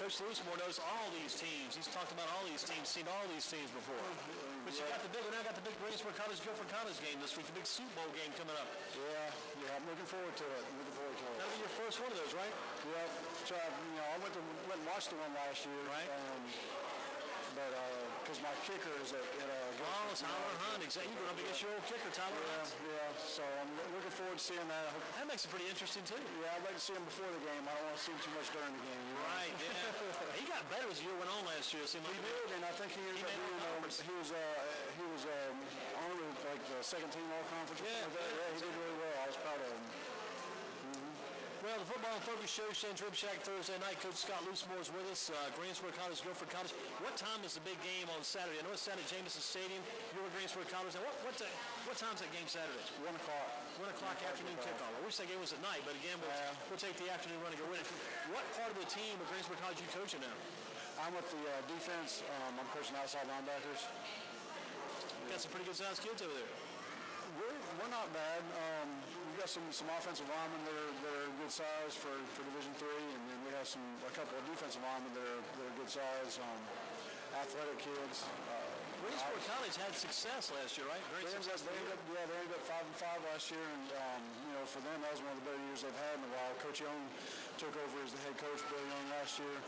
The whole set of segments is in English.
Coach Loosemore knows all these teams. He's talked about all these teams, seen all these teams before. But we now got the big Greensboro College, Guilford College game this week, the big Super Bowl game coming up. Yeah, I'm looking forward to it. That'll be your first one of those, right? Yeah, I went and watched the one last year. Right. But because my kicker is at Tyler Hunt. Exactly. You're going to be against your old kicker, Tyler Hunt. Yeah. So I'm looking forward to seeing that. That makes it pretty interesting, too. Yeah, I'd like to see him before the game. I don't want to see him too much during the game. Right, yeah. He got better as the year went on last year. He did, and I think he ended up being, he was honored like the second team all-conference. Yeah, he did really well. I was proud of him. Well, the Football and Focus Show, Shane's Rib Shack, Thursday night. Coach Scott Loosemore is with us. Greensboro College, Guilford College. What time is the big game on Saturday? I know it's Saturday at Jamison Stadium. You're at Greensboro College. Now, what time's that game Saturday? 1 o'clock. 1 o'clock afternoon kickoff. I wish that game was at night, but again, we'll take the afternoon run and go with it. What part of the team at Greensboro College are you coaching now? I'm with the defense. I'm coaching outside linebackers. Got some pretty good sized kids over there. We're not bad. We've got some offensive linemen that are good size for Division III, and then we have a couple of defensive linemen that are good size, athletic kids. Greensboro College had success last year, right? Very successful. They ended up 5-5 last year, and for them that was one of the better years they've had in a while. Coach Young took over as the head coach. Bill Young last year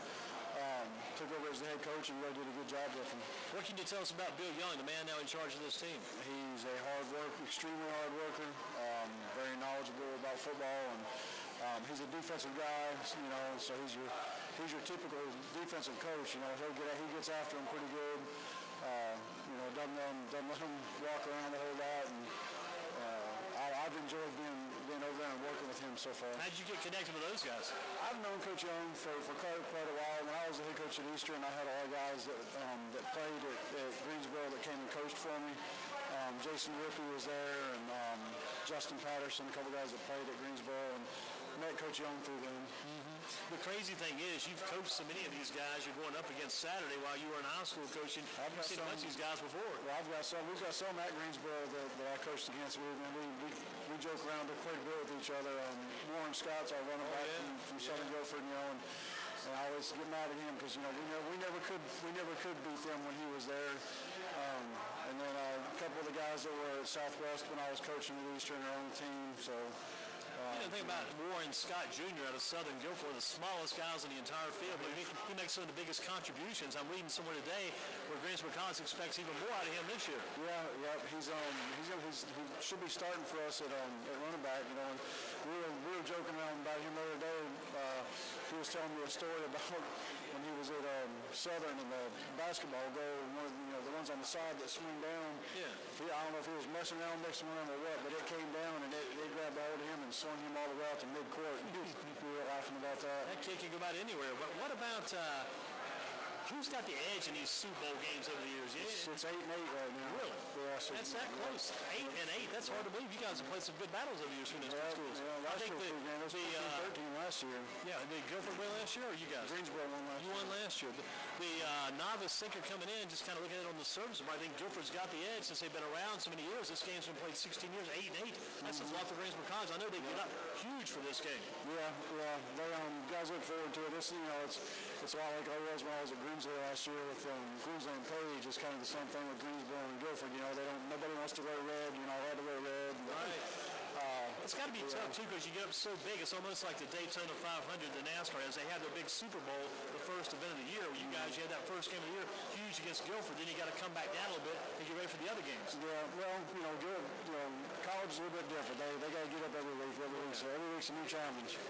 took over as the head coach and really did a good job with him. What can you tell us about Bill Young, the man now in charge of this team? He's a extremely hard worker, very knowledgeable about football, and he's a defensive guy, so he's your typical defensive coach. He gets after him pretty good. Doesn't let him walk around a whole lot, and I've enjoyed being over there and working with him so far. How did you get connected with those guys? I've known Coach Young for quite a while. When I was the head coach at Eastern, I had a lot of guys that played at Greensboro that came and coached for me. Jason Rippey was there, and Justin Patterson, a couple guys that played at Greensboro, and met Coach Young through them. The crazy thing is, you've coached so many of these guys you're going up against Saturday while you were in high school coaching. I've seen a bunch of these guys before. Well, we've got some at Greensboro that I coached against. We joke around quite a bit with each other. Warren Scott's our running back from Southern Guilford, and I always get mad at him because we never could beat them when he was there. And then a couple of the guys that were at Southwest when I was coaching at Eastern are on the team. So. Think about Warren Scott Jr. out of Southern Guilford, the smallest guys in the entire field, but he makes some of the biggest contributions. I'm reading somewhere today where Greensboro College expects even more out of him this year. Yeah, he should be starting for us at running back. And we were joking around about him the other day. He was telling me a story about when he was at Southern and the basketball goal, the ones on the side that swing down. Yeah. I don't know if he was messing around next to him or what, but it came down and it grabbed a hold of him and swung him all the way out to midcourt. We were laughing about that. That kid can go about anywhere. But what about who's got the edge in these Super Bowl games over the years? It's 8-8 right now. Really? Yeah, that's that close. 8-8. That's hard to believe. You guys have played some good battles over the years through those schools. Yeah, I think the 13 last year. Yeah, did Guilford win last year, or you guys? Greensboro won last year. You won last year. The novice thinker coming in, just kind of looking at it on the surface, I think Guilford's got the edge since they've been around so many years. This game's been played 16 years, 8-8. That's a lot for Greensboro College. I know they get up huge for this game. Yeah. They guys look forward to it. It's a lot like I was when I was at Greensboro last year with Greensboro and Page. It's kind of the same thing with Greensboro and Guilford. Nobody wants to wear red. You're not allowed to wear red. Right. It's got to be tough, too, because you get up so big. It's almost like the Daytona 500, the NASCAR, as they had their big Super Bowl, the first event of the year, where you had that first game of the year, huge against Guilford. Then you got to come back down a little bit and get ready for the other games. Yeah, well, college is a little bit different. They got to get up every week. So every week's a new challenge.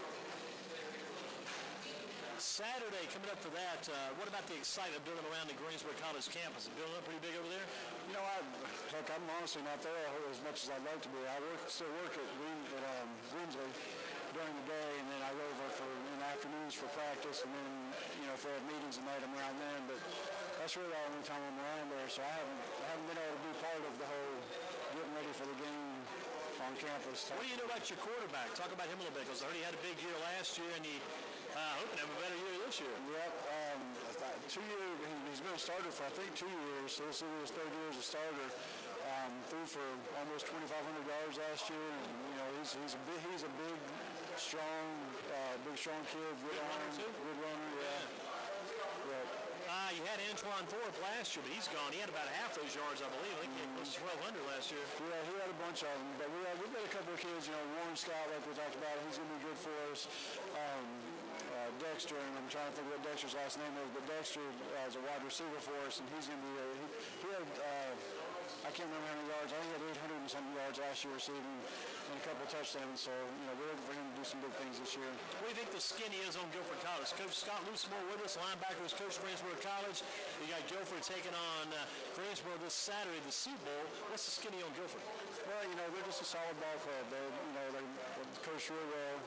Saturday coming up for that. What about the excitement building around the Greensboro College campus? Is it building up pretty big over there? I'm honestly not there as much as I'd like to be. I still work at Greensboro during the day, and then I go over in the afternoons for practice, and then for meetings at night I'm around then. But that's really the only time I'm around there. So I haven't been able to be part of the whole getting ready for the game on campus. What do you know about your quarterback? Talk about him a little bit, because I heard he had a big year last year, and he hoping to have a better year this year. Yep. 2 years. He's been a starter for I think 2 years. So this will be his third year as a starter. Threw for almost 2,500 yards last year. And he's a big, strong kid. Good arm. Good runner. Yeah. Antoine Thorpe last year, but he's gone. He had about half those yards, I believe. I think he had close to 1,200 last year. Yeah, he had a bunch of them. But we've got a couple of kids, Warren Scott, like we talked about. He's going to be good for us. Dexter, and I'm trying to think what Dexter's last name is, but Dexter is a wide receiver for us, and he's going to be he had, I can't remember how many yards. I think he had 800 and something yards last year receiving and a couple of touchdowns. So, we're looking for him to do some big things this year. What do you think the skinny is on Guilford College? Coach Scott Loosemore with us, linebackers, coach Greensboro College. You got Guilford taking on Greensboro this Saturday, the Super Bowl. What's the skinny on Guilford? Well, they're just a solid ball club. They coach really well.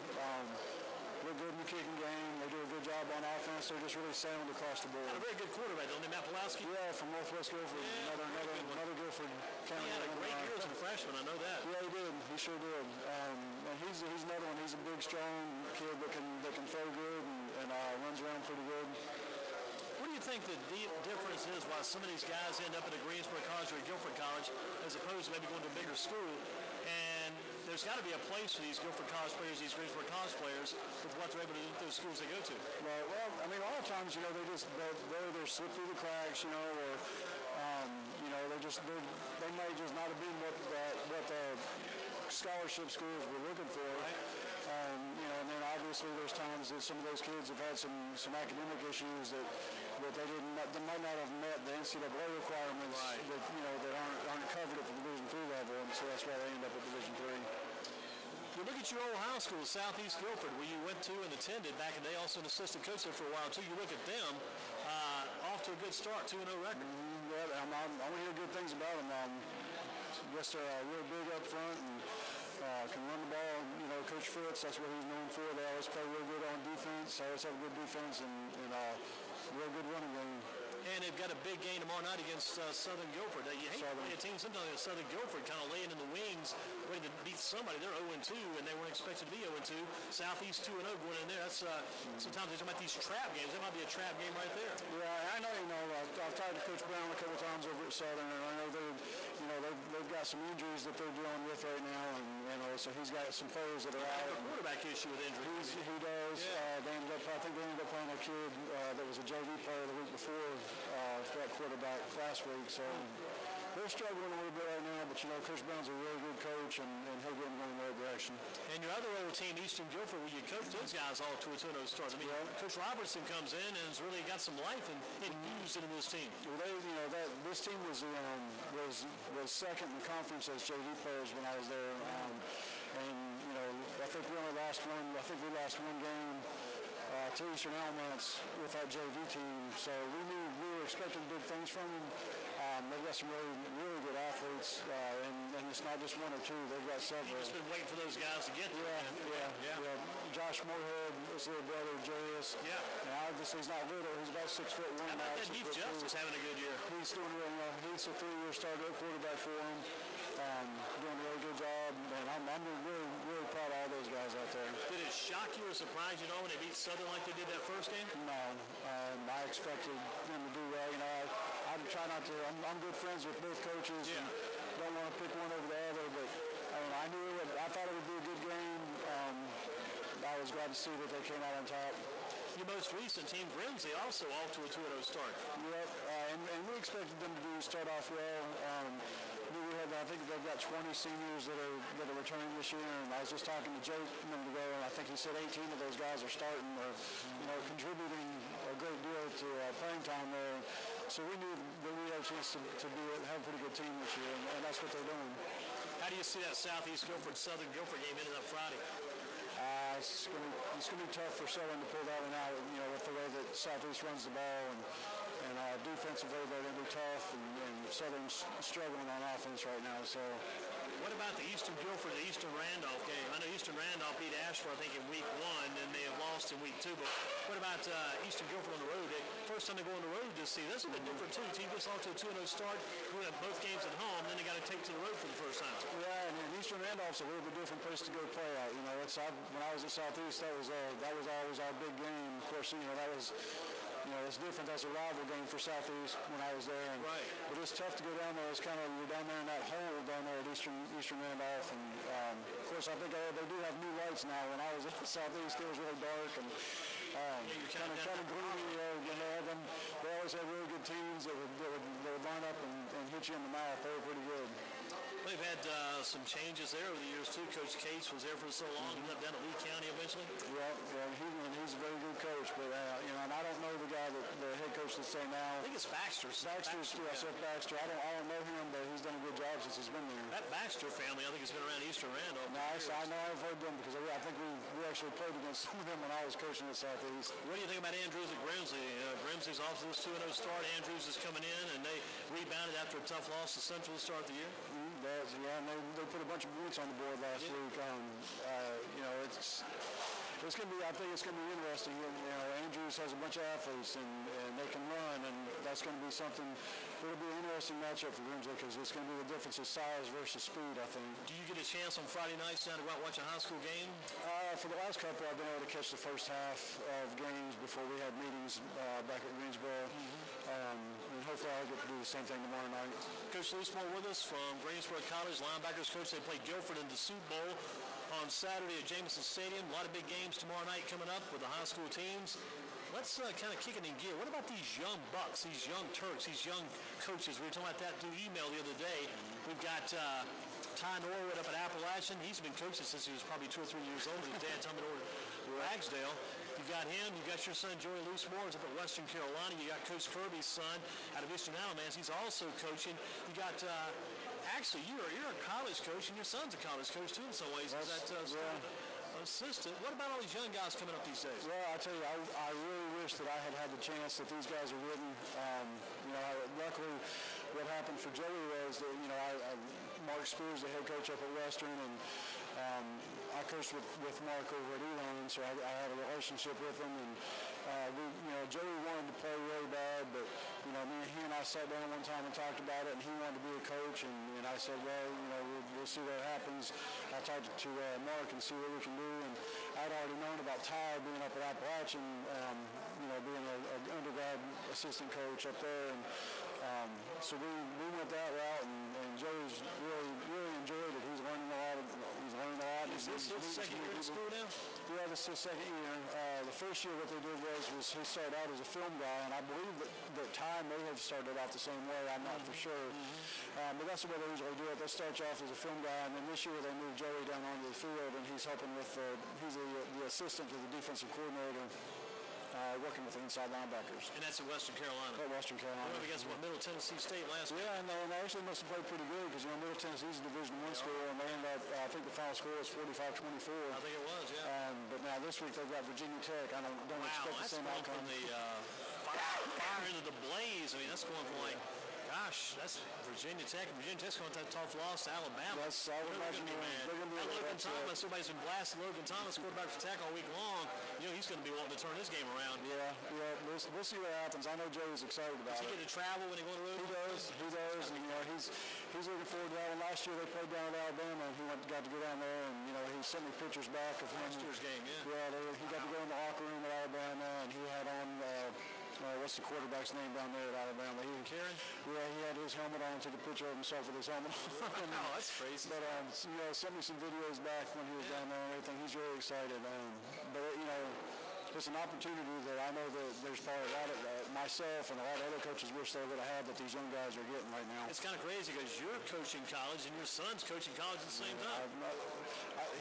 They're good in the kicking game. They do a good job on offense. They're just really sound across the board. Got a very good quarterback, don't they, Matt Pulaski? Yeah, from Northwest Guilford. Yeah, another Guilford County. He had a great year as a freshman, I know that. Yeah, he did. He sure did. And he's another one. He's a big, strong kid that can throw good and runs around pretty good. What do you think the difference is why some of these guys end up at a Greensboro College or a Guilford College as opposed to maybe going to a bigger school? And there's got to be a place for these Guilford College players, these Greensboro College players, with what they're able to do at those schools they go to. Well, I mean, a lot of times, they either slip through the cracks, or they might just not have been what the scholarship schools were looking for. Right. And then obviously there's times that some of those kids have had some academic issues that they might not have met the NCAA requirements right. that aren't covered at the Division III level, and so that's why they end up at Division III. You look at your old high school, Southeast Guilford, where you went to and attended back in the day, also an assistant coach there for a while too. You look at them, off to a good start, 2-0 record. Yeah, I want to hear good things about them. Just real big up front and can run the ball. Coach Fritz, that's what he's known for. They always play real good on defense. Always have good defense and real good running game. And they've got a big game tomorrow night against Southern Guilford. You hate to play a team sometimes like Southern Guilford kind of laying in the wings, waiting to beat somebody. They're 0-2, and they weren't expected to be 0-2. Southeast 2-0 going in there. That's sometimes they talk about these trap games. That might be a trap game right there. Yeah, I know. I've talked to Coach Brown a couple times over at Southern, and I know they've got some injuries that they're dealing with right now, and so he's got some players that are out. A quarterback issue with injuries. He does. Yeah. I think they ended up playing a kid that was a JV player the week before for that quarterback last week. So they're struggling a little bit right now, but Coach Brown's a really good coach, and he'll get them going in the right direction. And your other old team, Eastern Guilford, where you coach those guys all to a 2-0 start. I mean, Coach Robertson comes in and has really got some life and infused into this team. Well, this team was second in the conference as JV players when I was there, I think we only lost one. I think we lost one game to Eastern Alamance with that JV team. So we were expecting big things from them. They've got some really, really good athletes, and it's not just one or two. They've got several. You've just been waiting for those guys to get there. Yeah. Josh Moorhead, his little brother, Jarius. Yeah. And obviously he's not little. He's about 6'1". How about that Heath Justice having a good year? He's doing really well. He's a 3-year starter quarterback for him. Doing a really good job, and I'm really, really proud of all those guys out there. Did it shock you or surprise you when they beat Southern like they did that first game? No, I expected them to do well. I try not to. I'm good friends with both coaches. Yeah. And don't want to pick one over the other, but I thought it would be a good game. I was glad to see that they came out on top. Your most recent team, Grimsley, also off to a 2-0 start. Yep, and we expected them to start off well. I think they've got 20 seniors that are returning this year, and I was just talking to Jake a minute ago, and I think he said 18 of those guys are starting or contributing a great deal to playing time there. So we knew that we had a chance to have a pretty good team this year, and that's what they're doing. How do you see that Southeast Guilford Southern Guilford game ending up Friday? It's going to be tough for Southern to pull that one out, with the way that Southeast runs the ball, and defensively they're going to be tough, and Southern's struggling on offense right now. So, what about the Eastern Guilford, the Eastern Randolph game? I know Eastern Randolph beat Ashford, I think, in week 1, and they have lost in week 2. But what about Eastern Guilford on the road? First time they go on the road this season. That's a bit different too. Team gets off to a 2-0 start. We have both games at home, then they got to take to the road for the first time. Yeah, and Eastern Randolph's a little bit different place to go play at. When I was at Southeast, that was always our big game. Of course, that was. It's different. That's a rival game for Southeast when I was there. Right. But it's tough to go down there. It's you're down there in that hole down there at Eastern Randolph. And, of course, I think they do have new lights now. When I was at Southeast, it was really dark and kind of gloomy. They have they always had really good teams that would line up and hit you in the mouth. They were pretty good. They've had some changes there over the years too. Coach Cates was there for so long. He left down to Lee County eventually. He's a very good coach, but and I don't know the guy the head coach that's there now. I think it's Baxter. Baxter. I don't know him, but he's done a good job since he's been there. That Baxter family, I think, has been around Eastern Randolph. Nice. I know I've heard them because I think we actually played against some of them when I was coaching at Southeast. What do you think about Andrews at Grimsley? Grimsley's off to this 2-0 start. Andrews is coming in, and they rebounded after a tough loss to Central to start the year. And they put a bunch of points on the board last week. It's going to be. I think it's going to be interesting. Andrews has a bunch of athletes, and they can run, and that's going to be something. It'll be an interesting matchup for Grimsley because it's going to be the difference of size versus speed, I think. Do you get a chance on Friday nights now to go out and watch a high school game? For the last couple, I've been able to catch the first half of games before we had meetings back at Greensboro. And hopefully I'll get to do the same thing tomorrow night. Coach Loosemore with us from Greensboro College, linebackers coach. They play Guilford in the Soup Bowl on Saturday at Jameson Stadium. A lot of big games tomorrow night coming up with the high school teams. Let's kind of kick it in gear. What about these young bucks, these young Turks, these young coaches? We were talking about that through email the other day. We've got Ty Norwood up at Appalachian. He's been coaching since he was probably 2 or 3 years old. His dad told me to Ragsdale. You've got him. You've got your son, Joey Loosemore, who's up at Western Carolina. You got Coach Kirby's son out of Eastern Alamance. He's also coaching. You got, actually, you're a college coach, and your son's a college coach, too, in some ways. Is that assistant? What about all these young guys coming up these days? Well, I tell you, I really wish that I had the chance that these guys are ridden. Luckily, what happened for Joey was that, Mark Spears, the head coach up at Western, and I coached with Mark over at Elon, so I had a relationship with him, and Joey wanted to play really bad, but he and I sat down one time and talked about it, and he wanted to be a coach, and I said, well, we'll see what happens. I'll talk to Mark and see what we can do, and I'd already known about Ty being up at Appalachian, being an undergrad assistant coach up there, and so we went that route, and Joey's really enjoyed it. He's learning a lot. Is this his second year in school now? Yeah, this is his second year. The first year what they did was he started out as a film guy, and I believe that Ty may have started out the same way. I'm not for sure. But that's the way they usually do it. They start you off as a film guy, and then this year they moved Joey down onto the field, and he's helping with he's the assistant to the defensive coordinator. Working with the inside linebackers. And that's at Western Carolina. At Western Carolina. They went against Middle Tennessee State last week. Yeah, and they actually must have played pretty good because, Middle Tennessee's a Division I school, and they ended up, I think the final score was 45-24. I think it was, yeah. But now this week they've got Virginia Tech. I don't expect the same outcome. From the fire into the blaze. I mean, that's going from that's Virginia Tech. Virginia Tech's going to have a tough loss to Alabama. That's, I would imagine they're going to be Logan Thomas, everybody's been blasting Logan Thomas, quarterback for Tech all week long. He's going to be wanting to turn this game around. Yeah. We'll see what happens. I know Joey's excited about it. Does he get to travel when he goes to road? He does. And, he's looking forward to that one. Last year they played down at Alabama, and he got to go down there, and, he sent me pictures back of him. Last year's game, yeah. Yeah, he got to go in the locker room at Alabama, and he had on... what's the quarterback's name down there at Alabama? Karen? Yeah, he had his helmet on, took a picture of himself with his helmet on. Oh, that's crazy. But, sent me some videos back when he was down there and everything. He's really excited. It's an opportunity that I know that there's probably a lot of myself and a lot of other coaches wish they would have had that these young guys are getting right now. It's kind of crazy because you're coaching college and your son's coaching college at the same time.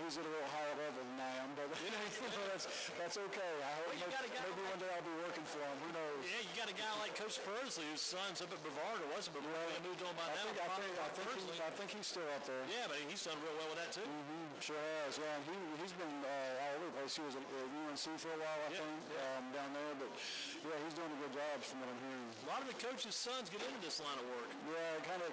He's at a little higher level than I am, but that's okay. I hope maybe one day I'll be working for him. Who knows? Yeah, you got a guy like Coach Pursley, whose son's up at Brevard, or wasn't Brevard. They moved on by now. I think he's still out there. Yeah, but he's done real well with that too. Sure has. Yeah, he's been all over the place. He was at UNC for a while, I think, down there. But yeah, he's doing a good job from what I'm hearing. A lot of the coaches' sons get into this line of work. Yeah, kind of.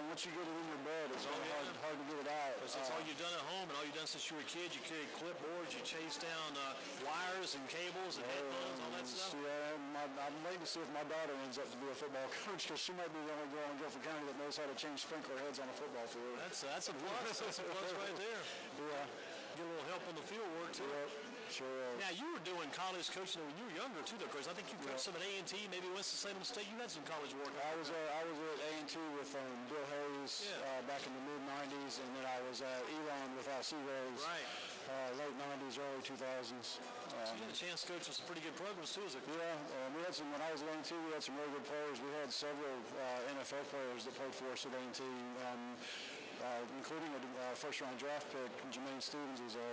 Once you get it in your blood, it's hard to get it out. It's all you've done at home, and all you've done since you were a kid. You carried clipboards, you chased down wires and cables and headphones, all that stuff. Yeah, I'm waiting to see if my daughter ends up to be a football coach because she might be the only girl in Guilford County that knows how to change sprinkler heads on a football field. That's a plus. That's a plus right there. Yeah. Get a little help on the field work too. Yep. Sure is. Now you were doing college coaching when you were younger too, though, Chris. I think you coached some at A&T, maybe Winston-Salem State. You had some college work. I was at A&T with Bill Hayes back in the mid '90s, and then I was at Elon with Al Seaways. Right. Late '90s, early 2000s. So you had a chance to coach with some pretty good programs too, as a coach. Yeah, we had some, when I was at A&T, we had some really good players. We had several NFL players that played for us at A&T, including a first-round draft pick. Jermaine Stevens was a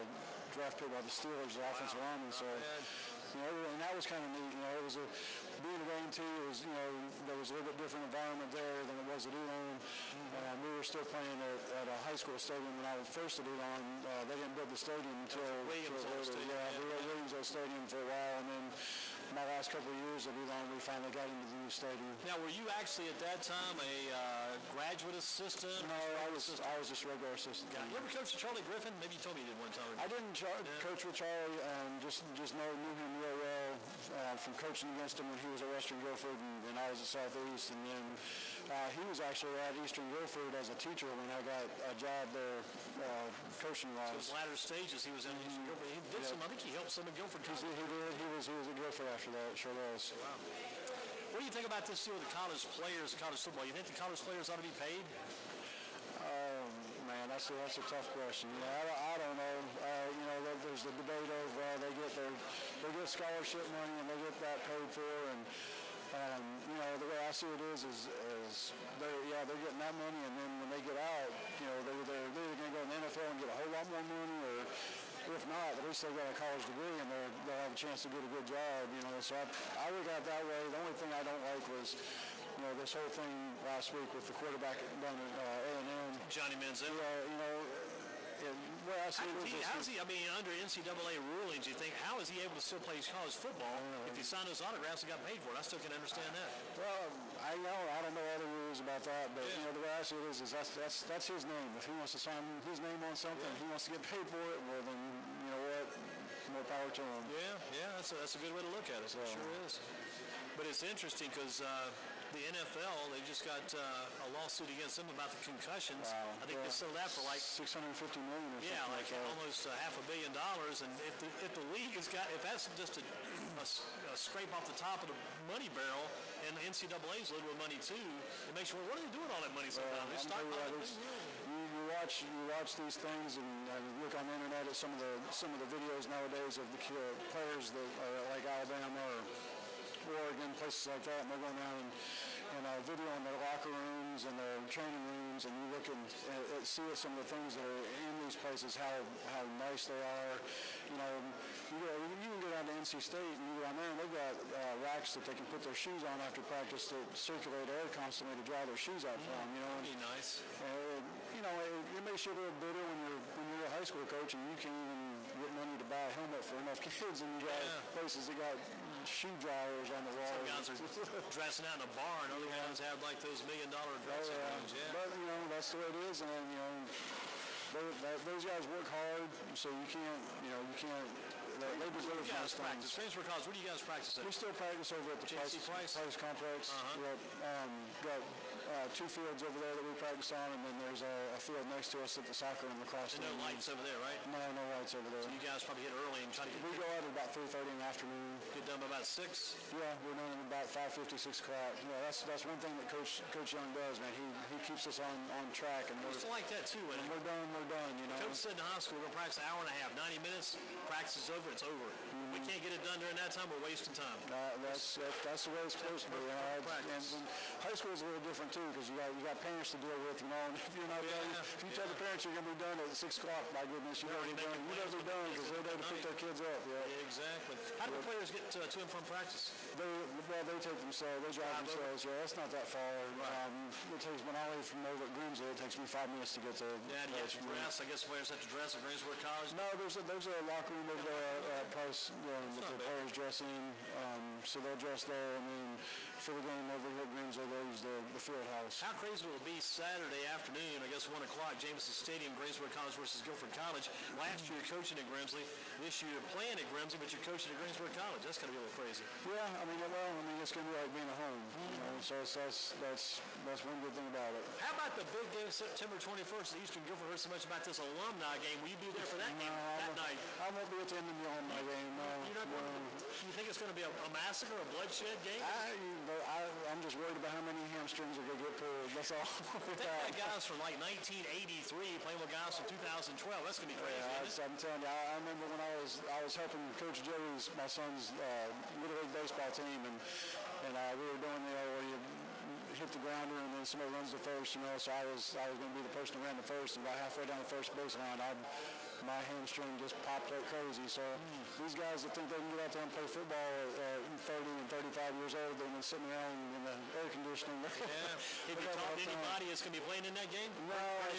draft pick by the Steelers, the offensive lineman. So, and that was kind of neat. It was being at A&T, it was, there was a little bit different environment there than it was at Elon. We were still playing at a high school stadium when I was first at Elon. They didn't build the stadium until Williams later. Yeah, we were at Williams Stadium for a while, and then my last couple of years at Elon, we finally got into the new stadium. Now, were you actually at that time a graduate assistant? No, I was just regular assistant. You ever coached with Charlie Griffin? Maybe you told me you did one time. I didn't coach with Charlie. Just knew him real well from coaching against him when he was at Western Guilford and I was at Southeast. And then he was actually at Eastern Guilford as a teacher when I got a job there coaching-wise. So his latter stages, he was in Eastern Guilford. He did some. I think he helped some at Guilford. He did. He was at Guilford after that. Sure was. Wow. What do you think about this deal with the college players, college football? You think the college players ought to be paid? Man, that's a tough question. I don't know. There's the debate of they get scholarship money and they get that paid for, and the way I see it is they're getting that money, and then when they get out, they're either going to go in the NFL and get a whole lot more money, or if not, at least they've got a college degree and they'll have a chance to get a good job. So I look at it that way. The only thing I don't like was this whole thing last week with the quarterback down at A&M. Johnny Manziel. How's he, under NCAA rulings, you think, how is he able to still play college football if he signed those autographs and got paid for it? I still can't understand that. Well, I don't know all the rules about that, but the way I see it is that's his name. If he wants to sign his name on something, he wants to get paid for it, well then, you know what, more power to him. Yeah, that's a good way to look at it. It sure is. But it's interesting because the NFL, they just got a lawsuit against them about the concussions. Wow. I think they sold that for like $650 million or something. Yeah, like almost $500 million. And if the league has got, if that's just a scrape off the top of the money barrel, and the NCAA's a little bit of money too, it makes you wonder, what are they doing with all that money sometimes? They stockpile it. You watch these things and look on the internet at some of the videos nowadays of the players that are like Alabama or Oregon, places like that, and they're going down and videoing their locker rooms and their training rooms, and you look and see some of the things that are in these places, how nice they are. You can go down to NC State and you go down there and they've got racks that they can put their shoes on after practice to circulate air constantly to dry their shoes out for them. That'd be nice. It makes you a little bitter when you're a high school coach and you can't even get money to buy a helmet for enough kids, and you got places that got shoe dryers on the wall. Some guys are dressing out in a bar, and other guys have like those $1 million dressing rooms. Yeah. But that's the way it is, and those guys work hard, so you can't. They deserve nice things. Greensboro College, where do you guys practice at? We still practice over at the Price Complex. We got 2 fields over there that we practice on, and then there's a field next to us at the soccer and lacrosse. And no lights over there, right? No lights over there. So you guys probably hit early and try to get... We go out at about 3:30 in the afternoon. Get done by about 6? Yeah, we're done at about 5:50, 6 o'clock. That's one thing that Coach Young does, man. He keeps us on track. And I used to like that, too. When we're done, Coach said in high school, we're going to practice an hour and a half. 90 minutes, practice is over, it's over. We can't get it done during that time, we're wasting time. That's the way it's supposed to be. And high school is a little different, too, because you got parents to deal with, and if you're not done, if you tell the parents you're going to be done at 6 o'clock, my goodness, you better be done. You better be done because they're there to pick their kids up. Yeah, exactly. How do the players get to and from practice? They take themselves. They drive themselves. Yeah, that's not that far. It takes, when I leave from over at Greensboro, it takes me 5 minutes to get to. Yeah, do you have to dress? I guess players have to dress at Greensboro College? No, there's a locker room over there at Price that the players dress in. So they'll dress there, and then for the game over here at Greensboro, they use the field house. How crazy will it be Saturday afternoon, I guess 1 o'clock, Jameson Stadium, Greensboro College versus Guilford College. Last year you're coaching at Grimsley. This year you're playing at Grimsley, but you're coaching at Greensboro College. That's going to be a little crazy. Yeah, it's going to be like being at home. So that's that's one good thing about it. How about the big game September 21st at Eastern Guilford? Heard so much about this alumni game. Will you be there for that game that night? I won't be attending the alumni game. No. You think it's going to be a massacre, a bloodshed game? I'm just worried about how many hamstrings are going to get pulled. That's all. They got guys from like 1983 playing with guys from 2012. That's going to be crazy. Yeah, I'm telling you, I remember when I was helping Coach Joey's, my son's little league baseball team, and we were doing where you hit the grounder and then somebody runs the first, so I was going to be the person who ran the first, and about halfway down the first baseline, my hamstring just popped like crazy. So these guys that think they can get out there and play football at 30 and 35 years old, they've been sitting around in the air conditioning. Yeah. Have you talked to anybody that's going to be playing in that game? No, I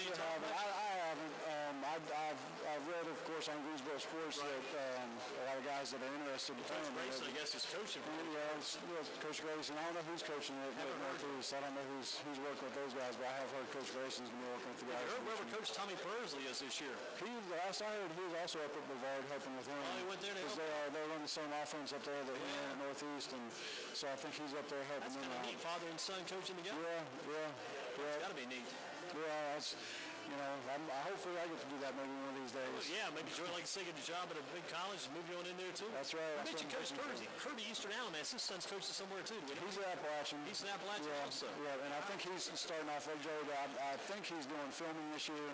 haven't. I've read, of course, on Greensboro Sports that a lot of guys that are interested in playing. Coach Grayson, I guess, is coaching. Yeah, it's Coach Grayson. I don't know who's coaching it at Northeast. I don't know who's working with those guys, but I have heard Coach Grayson's going to be working with the guys. I heard wherever Coach Tommy Persley is this year. Last I heard, he was also up at Brevard helping with him. Oh, he went there to help? They run the same offense up there that he ran at Northeast, and so I think he's up there helping them out. That's kind of neat, father and son coaching together. Yeah. It's got to be neat. Yeah, that's, hopefully I get to do that maybe one of these days. Well, yeah, maybe Joy like to say get a job at a big college and move you on in there too. That's right. I bet you Coach Kirby Eastern Alamance, his son's coaching somewhere too. He's an Appalachian. He's an Appalachian also. Yeah, and I think he's starting off like Joey. I think he's doing filming this year,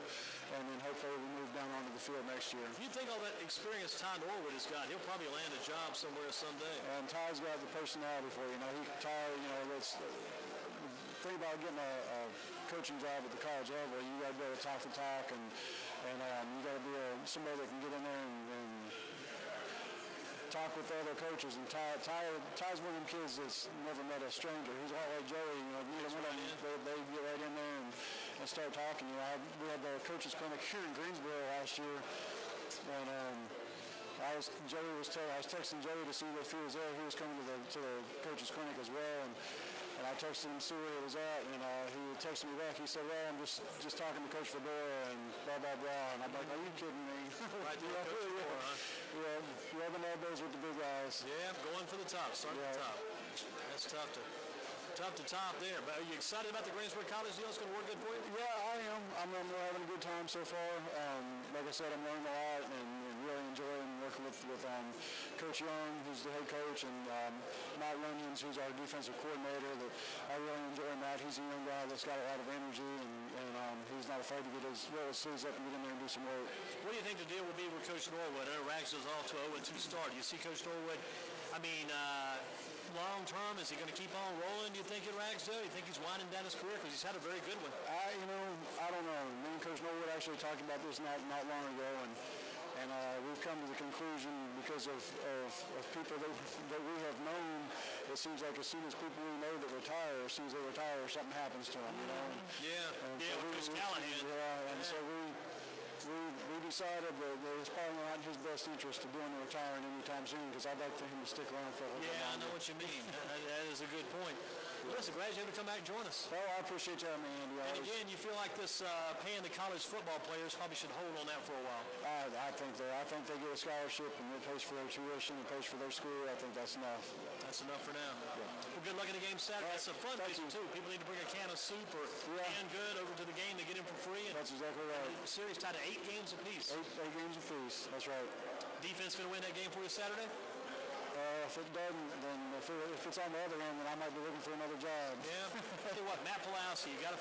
and then hopefully we move down onto the field next year. You think all that experience Ty Norwood has got, he'll probably land a job somewhere someday. And Ty's got the personality for it. The thing about getting a coaching job at the college level, you got to be able to talk the talk, and you got to be somebody that can get in there and talk with other coaches. And Ty's one of them kids that's never met a stranger. He's a lot like Joey. They get right in there and start talking. We had the coaches clinic here in Greensboro last year, and I was texting Joey to see if he was there. He was coming to the coaches clinic as well, and I texted him to see where he was at, and he texted me back. He said, "Well, I'm just talking to Coach Fedora and blah blah blah." And I'm like, "Are you kidding me?" Right there, Coach Fedora, huh? Yeah, rubbing elbows with the big guys. Yeah, going for the top, starting at the top. That's tough to top there. But are you excited about the Greensboro College deal? It's going to work good for you? Yeah, I am. We're having a good time so far. Like I said, I'm learning a lot and really enjoying working with Coach Young, who's the head coach, and Matt Runyons, who's our defensive coordinator. That I really enjoy Matt. He's a young guy that's got a lot of energy, and he's not afraid to get his sleeves up and get in there and do some work. What do you think the deal will be with Coach Norwood? Rags is off to 0-2 start. You see Coach Norwood, long term, is he going to keep on rolling, do you think, at Ragsdale? You think he's winding down his career? Because he's had a very good one. I don't know. Me and Coach Norwood actually talked about this not long ago, and we've come to the conclusion because of people that we have known, it seems like as soon as people we know that retire, as soon as they retire, something happens to them, Coach Callahan. So we decided that it's probably not in his best interest to be on the retiring anytime soon, because I'd like for him to stick around for a little bit longer. I know what you mean. That is a good point. Well, listen, glad you able to come back and join us. Well, I appreciate you having me, Andy. And again, you feel like this paying the college football players probably should hold on that for a while. I think they get a scholarship, and it pays for their tuition, it pays for their school. I think that's enough. That's enough for now. Yeah. Well, good luck in the game Saturday. That's a fun vision, too. People need to bring a can of soup or canned good over to the game to get in for free. That's exactly right. The series tied to 8 games apiece. 8 games apiece. That's right. Defense going to win that game for you Saturday? If it doesn't, then if it's on the other end, then I might be looking for another job. Yeah. Tell you what, Matt Pulowski, you got to